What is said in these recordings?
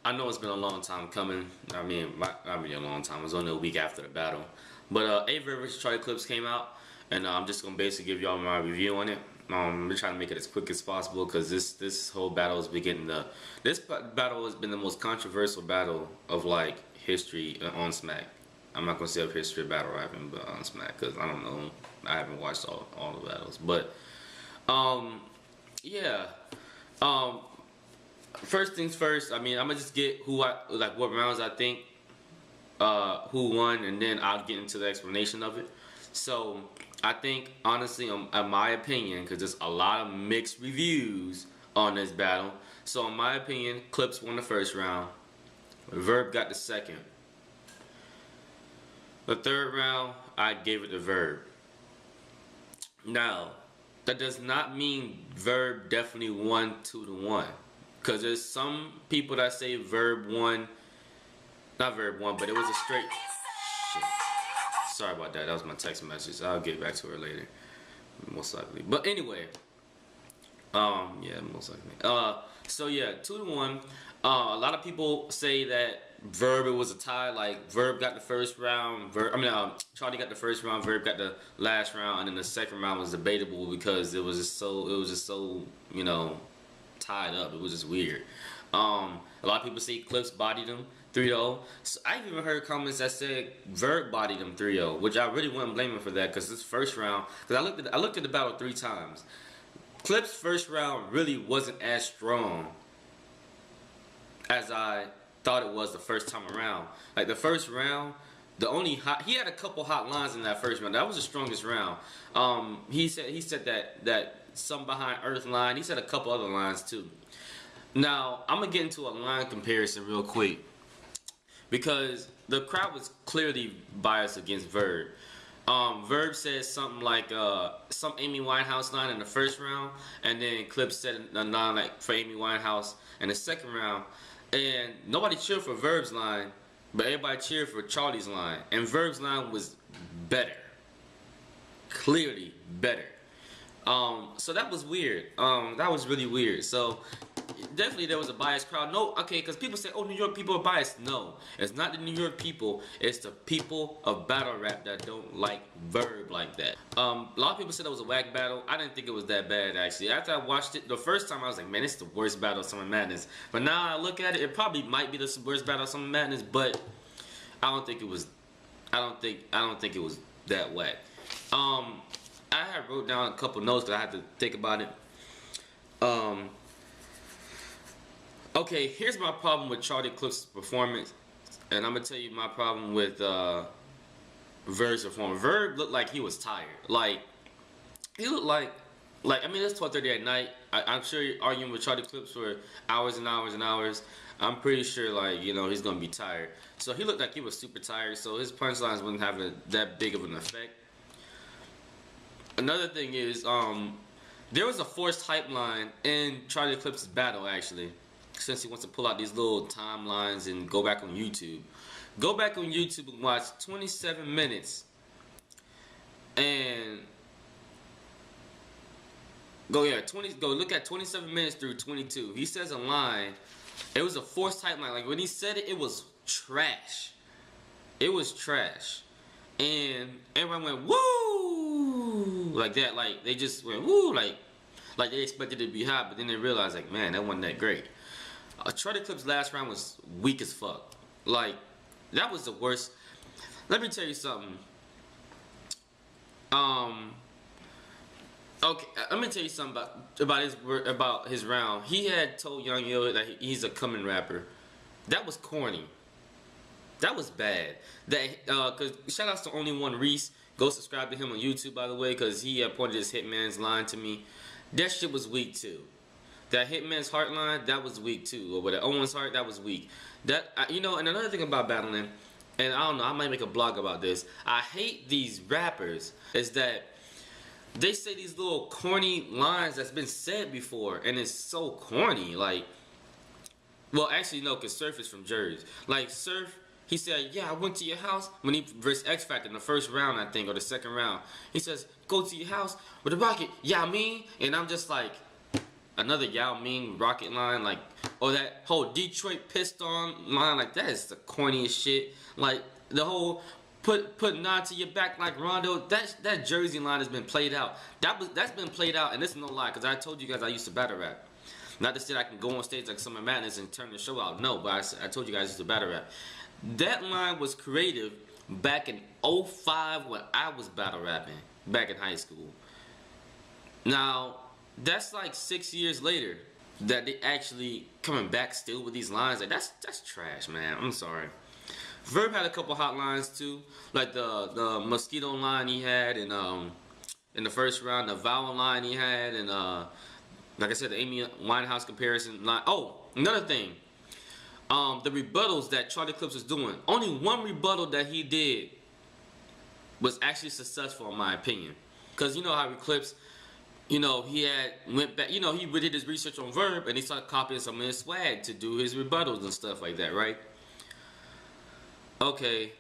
I know it's been a long time coming. I mean, not really a long time. It was only a week after the battle. But Verb vs. Charlie Clips came out, and I'm just gonna basically give y'all my review on it. I'm trying to make it as quick as possible because this whole battle has been getting this battle has been the most controversial battle of like history on Smack. I'm not gonna say of history of battle rapping, but on Smack because I don't know. I haven't watched all the battles, but yeah. First things first. I mean, I'm gonna just get what rounds I think who won, and then I'll get into the explanation of it. So I think honestly, in my opinion, because there's a lot of mixed reviews on this battle. So in my opinion, Clips won the first round. Verb got the second. The third round, I gave it to Verb. Now, that does not mean Verb definitely won 2-1. Because there's some people that say Verb won. Not Verb won, but it was a straight... Shit. Sorry about that. That was my text message. I'll get back to her later. Most likely. But anyway. Yeah, most likely. So yeah, 2-1. A lot of people say that Verb, it was a tie. Like Verb got the first round. Charlie got the first round. Verb got the last round, and then the second round was debatable because it was just so you know, tied up. It was just weird. A lot of people say Clips bodied him 3-0. So I've even heard comments that said Verb bodied him 3-0, which I really wouldn't blame him for that because this first round. Because I looked at the battle 3 times. Clips' first round really wasn't as strong as I thought it was the first time around. Like the first round, he had a couple hot lines in that first round. That was the strongest round. He said that some behind Earth line. He said a couple other lines too. Now I'm gonna get into a line comparison real quick because the crowd was clearly biased against Verb. Verb said something like some Amy Winehouse line in the first round, and then Clips said a line like for Amy Winehouse in the second round. And nobody cheered for Verb's line, but everybody cheered for Charlie's line. And Verb's line was better. Clearly better. So that was weird. That was really weird. So definitely there was a biased crowd. No, okay, because people say, oh, New York people are biased. No, it's not the New York people. It's the people of battle rap that don't like Verb like that. A lot of people said it was a whack battle. I didn't think it was that bad, actually. After I watched it the first time, I was like, man, it's the worst battle of Summer Madness. But now I look at it, it probably might be the worst battle of Summer Madness, but I don't think it was that whack. I had wrote down a couple notes because I had to think about it. Okay, here's my problem with Charlie Clips' performance, and I'm gonna tell you my problem with Verb's performance. Verb looked like he was tired. Like he looked like I mean, it's 12:30 at night. I'm sure you're arguing with Charlie Clips for hours and hours and hours. I'm pretty sure, like, you know, he's gonna be tired. So he looked like he was super tired. So his punchlines wouldn't have that big of an effect. Another thing is, there was a forced hype line in Charlie Clips' battle, actually, since he wants to pull out these little timelines and go back on YouTube. Go back on YouTube and watch 27 minutes and go look at 27 minutes through 22. He says a line. It was a forced hype line. Like when he said it, it was trash. It was trash. And everyone went, woo! Like that, like they just went, woo! Like they expected it to be hot, but then they realized, like, man, that wasn't that great. Charlie Clips' last round was weak as fuck. Like, that was the worst. Let me tell you something. Okay, let me tell you something about his round. He had told Young Yo that he's a coming rapper. That was corny. That was bad. Cause shout outs to Only One Reese. Go subscribe to him on YouTube, by the way, cause he pointed his Hitman's line to me. That shit was weak too. That Hitman's Heart line, that was weak too. Or with the Owen's Heart, that was weak. You know, and another thing about battling, and I don't know, I might make a blog about this. I hate these rappers is that they say these little corny lines that's been said before, and it's so corny. Like, well, actually no, cause Surf is from Jersey. Like Surf, he said, yeah, I went to your house when he versus X Factor in the first round, I think, or the second round. He says, go to your house with a rocket. Yeah, I mean, and I'm just like, another Yao Ming rocket line, like, or that whole Detroit Piston line, like that is the corniest shit. Like the whole put nod to your back like Rondo. That Jersey line has been played out. That's been played out, and this is no lie, because I told you guys I used to battle rap. Not to say I can go on stage like Summer Madness and turn the show out. No, but I told you guys I used to battle rap. That line was creative back in '05 when I was battle rapping back in high school. Now, that's like 6 years later that they actually coming back still with these lines. Like that's trash, man. I'm sorry. Verb had a couple hot lines too, like the mosquito line he had in the first round, the vowel line he had, and like I said, the Amy Winehouse comparison line. Oh, another thing. The rebuttals that Charlie Clips was doing, only one rebuttal that he did was actually successful in my opinion. Because you know how Clips, you know, he had went back, you know, he did his research on Verb and he started copying some of his swag to do his rebuttals and stuff like that, right? Okay.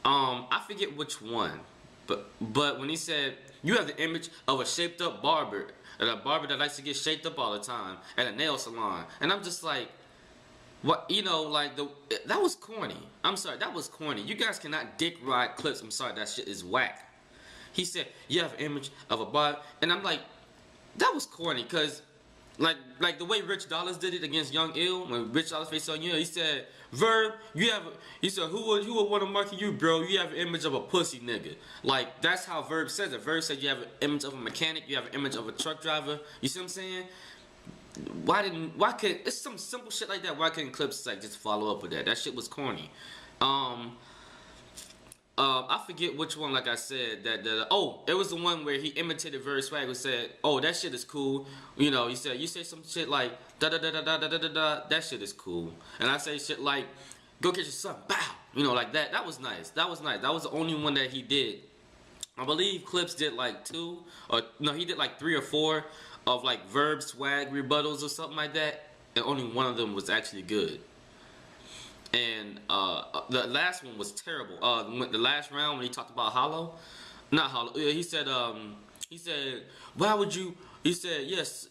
I forget which one. But when he said, you have the image of a shaped up barber, and a barber that likes to get shaped up all the time at a nail salon. And I'm just like, what, you know, like that was corny. I'm sorry, that was corny. You guys cannot dick ride Clips. I'm sorry, that shit is whack. He said, you have an image of a barber, and I'm like, that was corny, cause like the way Rich Dollars did it against Young Ill, when Rich Dollars faced Young Ill, he said, Verb, he said, who would want to market you, bro? You have an image of a pussy nigga. Like, that's how Verb says it. Verb said you have an image of a mechanic, you have an image of a truck driver. You see what I'm saying? Why couldn't, it's some simple shit like that. Why couldn't Clips like just follow up with that? That shit was corny. I forget which one, like I said, oh, it was the one where he imitated Verb swag and said, oh, that shit is cool. You know, he said, you say some shit like, da da da da da da da da da, that shit is cool. And I say shit like, go get your son, bow. You know, like that. That was nice. That was nice. That was the only one that he did. I believe Clips did like he did like 3 or 4 of like Verb swag rebuttals or something like that. And only one of them was actually good. And the last one was terrible. The last round when he talked about Hollow, not Hollow. He said, why would you? He said, yes,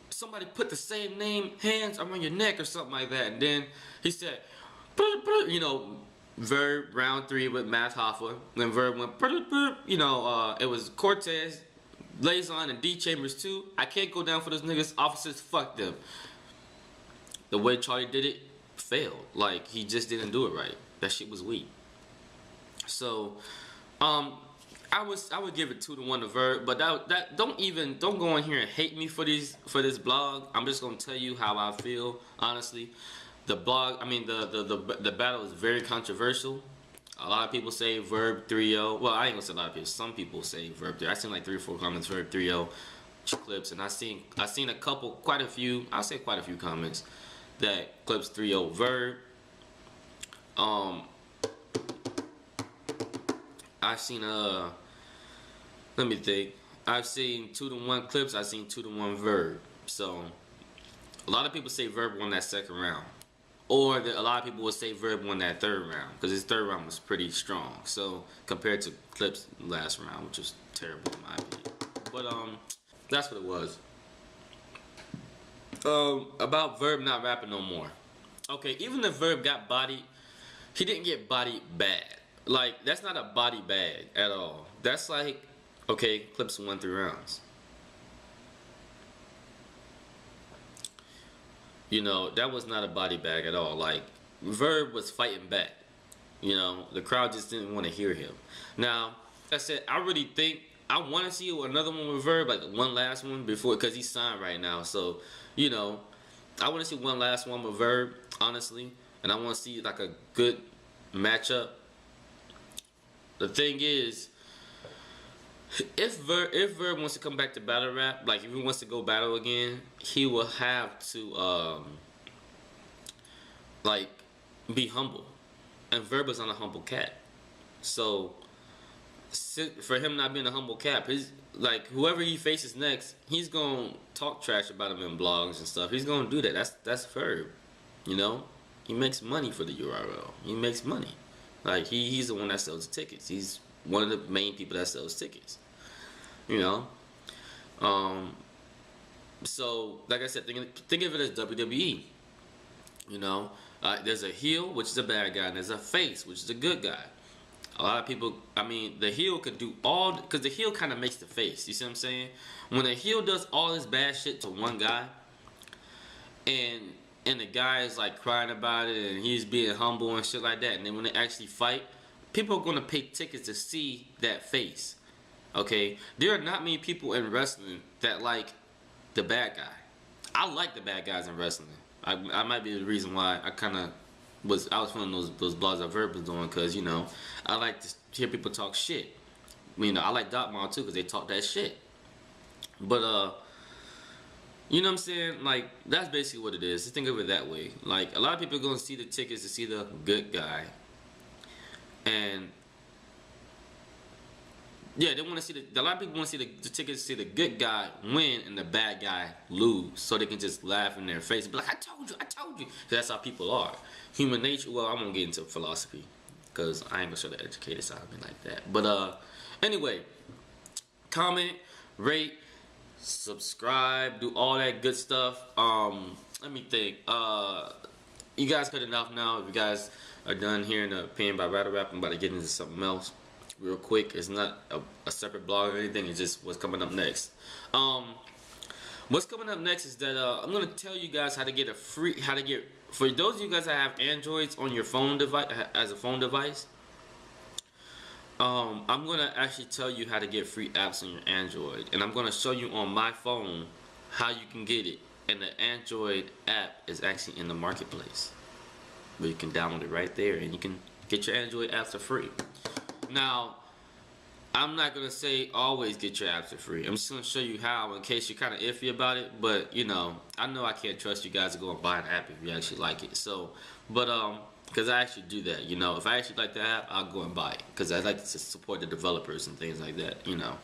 somebody put the same name, hands around your neck or something like that. And then he said, you know, Verb round 3 with Math Hoffa. Then Verb went, you know, it was Cortez, Lazon, and D Chambers too. I can't go down for those niggas. Officers, fuck them. The way Charlie did it failed. Like, he just didn't do it right. That shit was weak. So I would give it 2-1 to Verb, but that don't go in here and hate me for this blog. I'm just gonna tell you how I feel, honestly. The blog, I mean the battle is very controversial. A lot of people say Verb 3-0. Well, I ain't gonna say a lot of people. Some people say Verb 3. I seen like 3 or 4 comments Verb 3-0 Clips, and I seen quite a few comments that Clips 3-0 Verb. I've seen let me think. I've seen 2-1 Clips. I've seen 2-1 Verb. So a lot of people say Verb won that second round, or a lot of people will say Verb won that third round because his third round was pretty strong. So compared to Clips' last round, which was terrible in my opinion. But that's what it was. About Verb not rapping no more. Okay, even if Verb got bodied, he didn't get bodied bad. Like, that's not a body bag at all. That's like, okay, Clips won 3 rounds. You know, that was not a body bag at all. Like, Verb was fighting back. You know, the crowd just didn't want to hear him. Now, like I said, I really think I want to see another one with Verb, like one last one before, because he's signed right now. So, you know, I want to see one last one with Verb, honestly, and I want to see like a good matchup. The thing is, if Verb wants to come back to battle rap, like if he wants to go battle again, he will have to like be humble, and Verb is not a humble cat. So for him not being a humble cat, like whoever he faces next, he's gonna talk trash about him in blogs and stuff. He's gonna do that. That's Verb. You know, he makes money for the URL. He makes money. Like he's the one that sells the tickets. He's one of the main people that sells tickets. You know, So, like I said, think of it as WWE. You know, there's a heel, which is a bad guy, and there's a face, which is a good guy. A lot of people, I mean, the heel could do all, because the heel kind of makes the face. You see what I'm saying? When a heel does all this bad shit to one guy, and the guy is like crying about it, and he's being humble and shit like that, and then when they actually fight, people are gonna pay tickets to see that face. Okay, there are not many people in wrestling that like the bad guy. I like the bad guys in wrestling. I might be the reason why I was feeling those blogs that Verb was doing, because, you know, I like to hear people talk shit. You know, I like Dotmar too, because they talk that shit. But you know what I'm saying? Like, that's basically what it is. Just think of it that way. Like, a lot of people are gonna see the tickets to see the good guy, and yeah, they want to see a lot of people want to see the tickets to see the good guy win and the bad guy lose, so they can just laugh in their face and be like, I told you. 'Cause that's how people are. Human nature. Well, I won't get into philosophy, because I ain't gonna show the educated side of me like that. But anyway, comment, rate, subscribe, do all that good stuff. Let me think. You guys cut enough now. If you guys are done hearing the opinion by Rattle Rap, I'm about to get into something else real quick. It's not a separate blog or anything. It's just what's coming up next. What's coming up next is that I'm gonna tell you guys how to get for those of you guys that have Androids on your phone device as a phone device. I'm gonna actually tell you how to get free apps on your Android, and I'm gonna show you on my phone how you can get it. And the Android app is actually in the marketplace, where you can download it right there, and you can get your Android apps for free. Now, I'm not gonna say always get your apps for free. I'm just gonna show you how, in case you're kind of iffy about it. But you know I can't trust you guys to go and buy an app if you actually like it. So, but because I actually do that. You know, if I actually like the app, I'll go and buy it, because I like to support the developers and things like that. You know.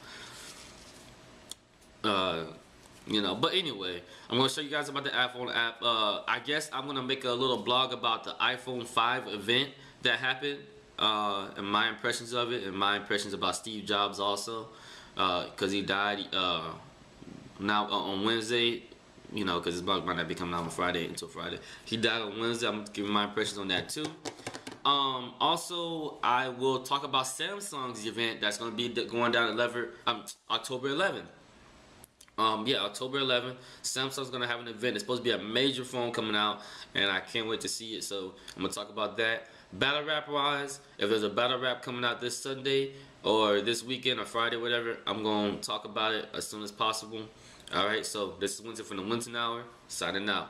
But anyway, I'm gonna show you guys about the iPhone app. I guess I'm gonna make a little blog about the iPhone 5 event that happened, and my impressions of it, and my impressions about Steve Jobs also, because he died now on Wednesday. You know, because his blog might not be coming out on Friday until Friday. He died on Wednesday. I'm giving my impressions on that too. Also, I will talk about Samsung's event that's gonna be going down October 11th. October 11th, Samsung's gonna have an event. It's supposed to be a major phone coming out, and I can't wait to see it. So I'm gonna talk about that. Battle rap wise, if there's a battle rap coming out this Sunday or this weekend or Friday, whatever, I'm gonna talk about it as soon as possible. All right. So this is Winston from the Winston Hour, signing out.